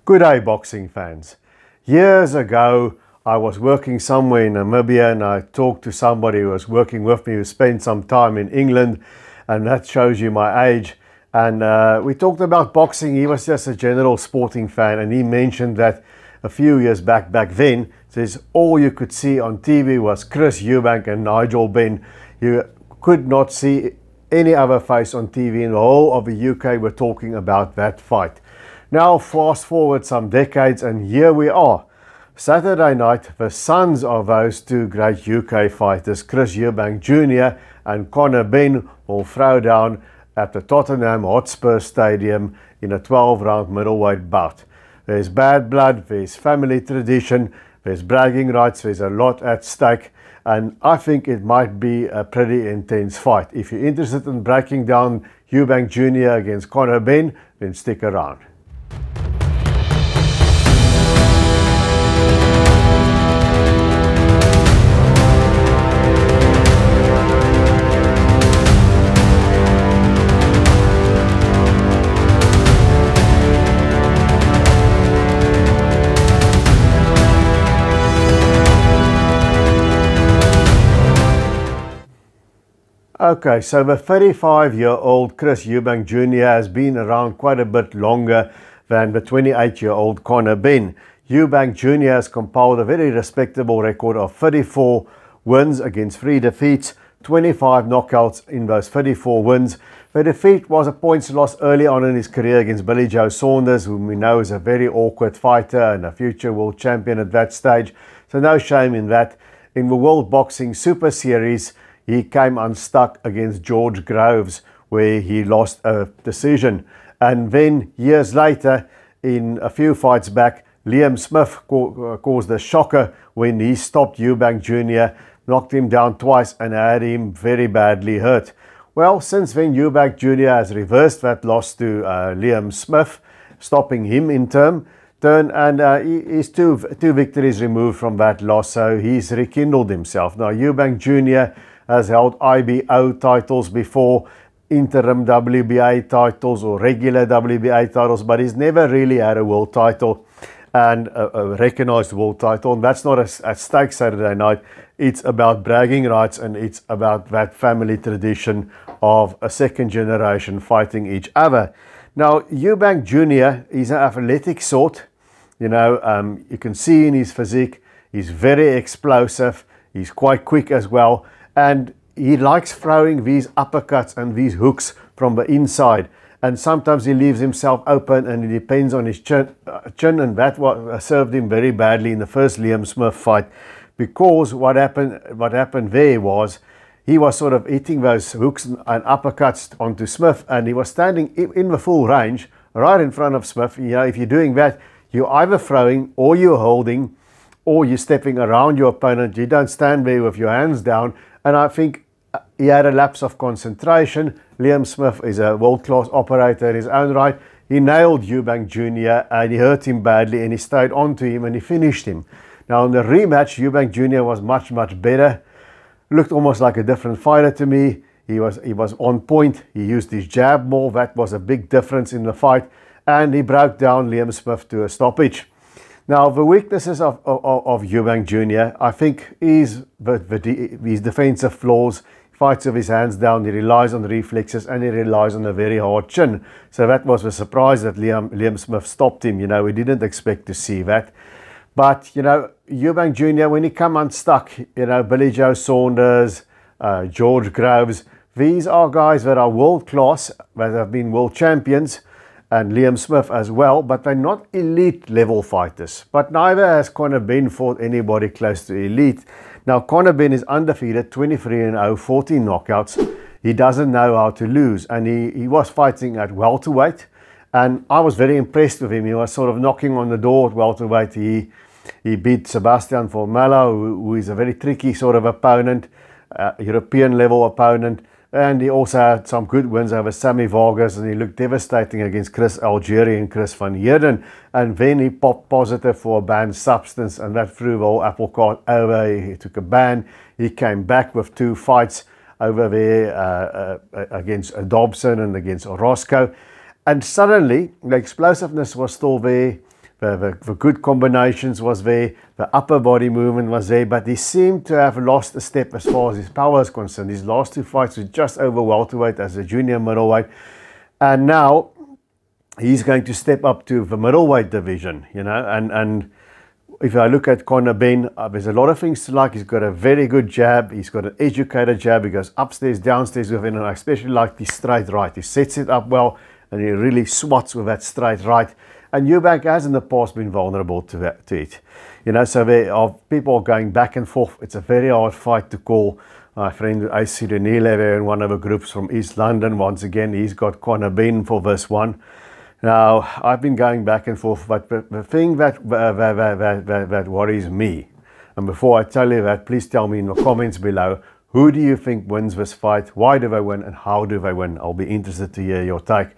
Good day, boxing fans. Years ago, I was working somewhere in Namibia and I talked to somebody who was working with me who spent some time in England, and that shows you my age. And we talked about boxing. He was just a general sporting fan, and he mentioned that a few years back then, says all you could see on TV was Chris Eubank and Nigel Benn. You could not see any other face on TV in the whole of the UK were talking about that fight. Now fast forward some decades and here we are. Saturday night, the sons of those two great UK fighters, Chris Eubank Jr. and Conor Benn, will throw down at the Tottenham Hotspur Stadium in a 12-round middleweight bout. There's bad blood, there's family tradition, there's bragging rights, there's a lot at stake, and I think it might be a pretty intense fight. If you're interested in breaking down Eubank Jr. against Conor Benn, then stick around. Okay, so the 35-year-old Chris Eubank Jr. has been around quite a bit longer than the 28-year-old Conor Benn. Eubank Jr. has compiled a very respectable record of 34 wins against 3 defeats, 25 knockouts in those 34 wins. The defeat was a points loss early on in his career against Billy Joe Saunders, whom we know is a very awkward fighter and a future world champion at that stage. So no shame in that. In the World Boxing Super Series, he came unstuck against George Groves, where he lost a decision. And then years later, in a few fights back, Liam Smith caused a shocker when he stopped Eubank Jr., knocked him down twice and had him very badly hurt. Well, since then, Eubank Jr. has reversed that loss to Liam Smith, stopping him in turn, and he's two victories removed from that loss, so he's rekindled himself. Now, Eubank Jr. has held IBO titles before, interim WBA titles or regular WBA titles, but he's never really had a world title and a recognized world title. And that's not at stake Saturday night. It's about bragging rights and it's about that family tradition of a second generation fighting each other. Now, Eubank Jr. is an athletic sort. You know, you can see in his physique, he's very explosive. He's quite quick as well. And he likes throwing these uppercuts and these hooks from the inside. And sometimes he leaves himself open and it depends on his chin, and that served him very badly in the first Liam Smith fight, because what happened there was he was sort of hitting those hooks and uppercuts onto Smith, and he was standing in the full range right in front of Smith. You know, if you're doing that, you're either throwing or you're holding or you're stepping around your opponent. You don't stand there with your hands down. And I think he had a lapse of concentration. Liam Smith is a world-class operator in his own right. He nailed Eubank Jr. and he hurt him badly, and he stayed on to him and he finished him. Now in the rematch, Eubank Jr. was much better. Looked almost like a different fighter to me. He was on point. He used his jab more. That was a big difference in the fight. And he broke down Liam Smith to a stoppage. Now, the weaknesses of Eubank Jr., I think, is his defensive flaws. He fights with his hands down, he relies on reflexes, and he relies on a very hard chin. So that was a surprise that Liam Smith stopped him. You know, we didn't expect to see that. But, you know, Eubank Jr., when he come unstuck, you know, Billy Joe Saunders, George Groves, these are guys that are world-class, that have been world champions, and Liam Smith as well, but they're not elite level fighters. But neither has Conor Benn fought anybody close to elite. Now, Conor Benn is undefeated, 23-0, 14 knockouts. He doesn't know how to lose, and he was fighting at welterweight, and I was very impressed with him. He was sort of knocking on the door at welterweight. He beat Sebastian Formella, who is a very tricky sort of opponent, European level opponent. And he also had some good wins over Sammy Vargas, and he looked devastating against Chris Algieri and Chris van Heerden. And then he popped positive for a banned substance, and that threw the whole apple cart over. He took a ban. He came back with 2 fights over there against Dobson and against Orozco. And suddenly, the explosiveness was still there. The good combinations was there, the upper body movement was there, but he seemed to have lost a step as far as his power is concerned. His last two fights were just over welterweight as a junior middleweight, and now he's going to step up to the middleweight division, you know, and if I look at Conor Benn, there's a lot of things to like. He's got a very good jab. He's got an educated jab. He goes upstairs, downstairs with it, and I especially like the straight right. He sets it up well, and he really swats with that straight right. And Eubank has in the past been vulnerable to it. You know, so there are people going back and forth. It's a very hard fight to call. My friend AC Renile in one of the groups from East London, once again, he's got Conor Benn for this one. Now, I've been going back and forth, but the thing that worries me, and before I tell you that, please tell me in the comments below, who do you think wins this fight? Why do they win and how do they win? I'll be interested to hear your take.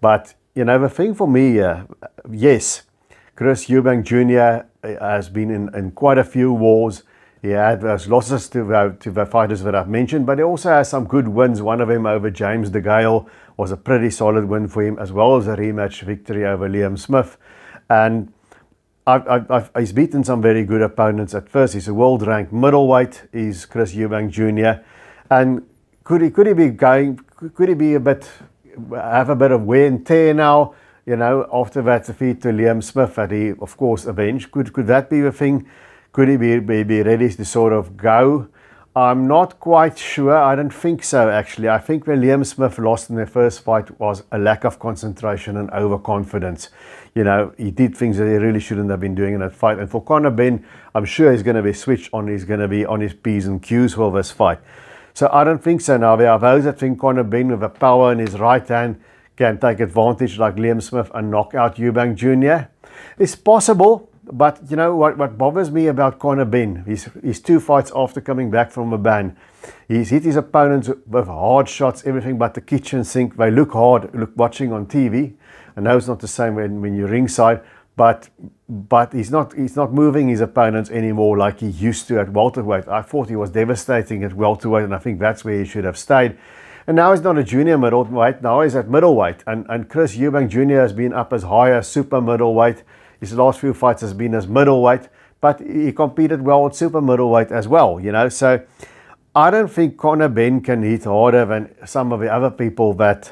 But, you know, the thing for me, yes, Chris Eubank Jr. has been in quite a few wars. He had those losses to the fighters that I've mentioned, but he also has some good wins. One of them over James DeGale was a pretty solid win for him, as well as a rematch victory over Liam Smith. And he's beaten some very good opponents at first. He's a world-ranked middleweight. He's Chris Eubank Jr. And could he be have a bit of wear and tear now? You know, after that defeat to Liam Smith that he, of course, avenged. Could that be the thing? Could he be ready to sort of go? I'm not quite sure. I don't think so, actually. I think when Liam Smith lost in their first fight was a lack of concentration and overconfidence. You know, he did things that he really shouldn't have been doing in that fight. And for Conor Benn, I'm sure he's going to be switched on. He's going to be on his P's and Q's for this fight. So I don't think so now. There are those that think Conor Benn with the power in his right hand can take advantage like Liam Smith and knock out Eubank Jr. It's possible. But you know what bothers me about Conor Benn, his two fights after coming back from a ban, he's hit his opponents with hard shots, everything but the kitchen sink. They look hard, watching on TV. I know it's not the same when you're ringside, but he's not moving his opponents anymore like he used to at welterweight. I thought he was devastating at welterweight, and I think that's where he should have stayed. And now he's not a junior middleweight, now he's at middleweight. And Chris Eubank Jr. has been up as high as super middleweight. His last few fights has been as middleweight, but he competed well at super middleweight as well, you know. So I don't think Conor Benn can hit harder than some of the other people that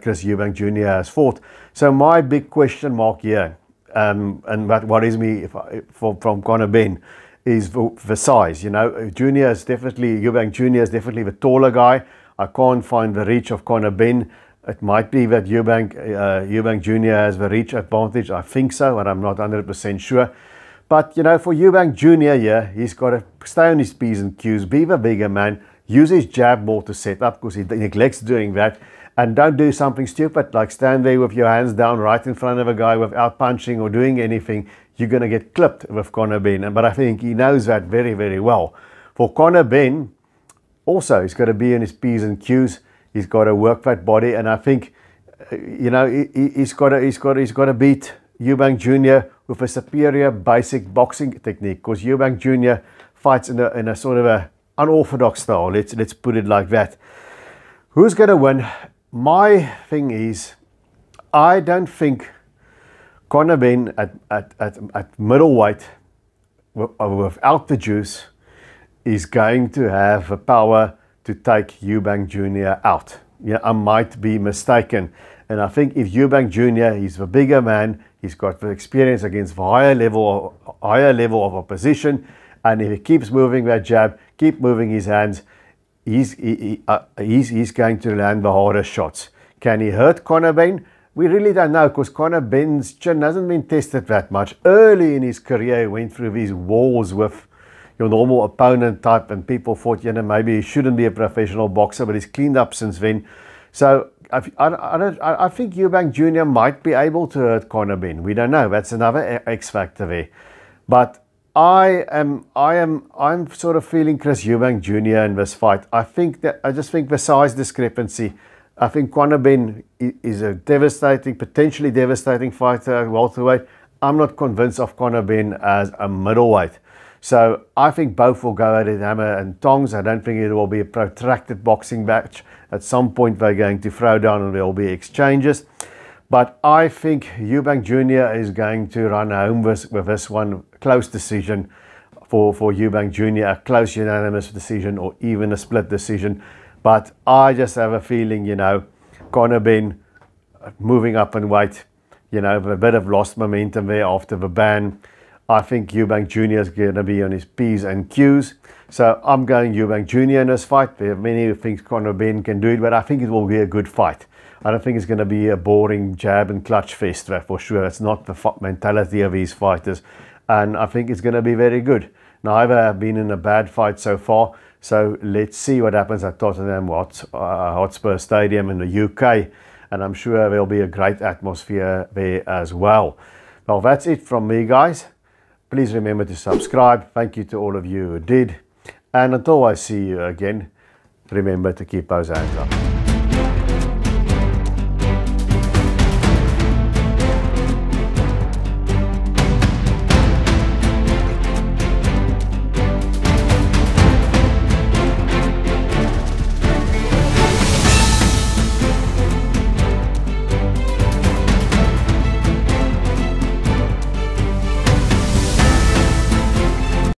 Chris Eubank Jr. has fought. So my big question mark here, and what worries me from Conor Benn, is the size. You know, Eubank Jr. is definitely the taller guy. I can't find the reach of Conor Benn. It might be that Eubank Jr. has the reach advantage. I think so, and I'm not 100% sure. But, you know, for Eubank Jr. here, he's got to stay on his P's and Q's, be the bigger man, use his jab more to set up because he neglects doing that. And don't do something stupid like stand there with your hands down right in front of a guy without punching or doing anything. You're going to get clipped with Conor Benn. But I think he knows that very, very well. For Conor Benn, also, he's got to be on his P's and Q's. He's got to work that body, and I think, you know, he's got to beat Eubank Jr. with a superior basic boxing technique, because Eubank Jr. fights in a sort of a unorthodox style. Let's put it like that. Who's going to win? My thing is, I don't think Conor Benn at middleweight without the juice is going to have the power to take Eubank Jr. out. Yeah, I might be mistaken. And I think if Eubank Jr., he's the bigger man, he's got the experience against the higher level of opposition, and if he keeps moving that jab, keep moving his hands, he's going to land the harder shots. Can he hurt Conor Benn? We really don't know, because Conor Benn's chin hasn't been tested that much. Early in his career, he went through these wars with your normal opponent type, and people thought, you know, maybe he shouldn't be a professional boxer, but he's cleaned up since then. So I think Eubank Jr. might be able to hurt Conor Benn. We don't know. That's another X factor there. But I'm sort of feeling Chris Eubank Jr. in this fight. I just think the size discrepancy. I think Conor Benn is a potentially devastating fighter at welterweight. I'm not convinced of Conor Benn as a middleweight. So I think both will go at it hammer and tongs. I don't think it will be a protracted boxing match. At some point they're going to throw down and there will be exchanges. But I think Eubank Jr. is going to run home with this one. Close decision for Eubank Jr., a close unanimous decision or even a split decision. But I just have a feeling, you know, Conor Benn moving up in weight, you know, a bit of lost momentum there after the ban. I think Eubank Jr. is going to be on his P's and Q's. So I'm going Eubank Jr. in this fight. There are many who think Conor Benn can do it, but I think it will be a good fight. I don't think it's going to be a boring jab and clutch fest for sure. It's not the mentality of these fighters. And I think it's going to be very good. Neither have been in a bad fight so far. So let's see what happens at Tottenham Hotspur Stadium in the UK. And I'm sure there'll be a great atmosphere there as well. Well, that's it from me, guys. Please remember to subscribe. Thank you to all of you who did. And until I see you again, remember to keep those hands up.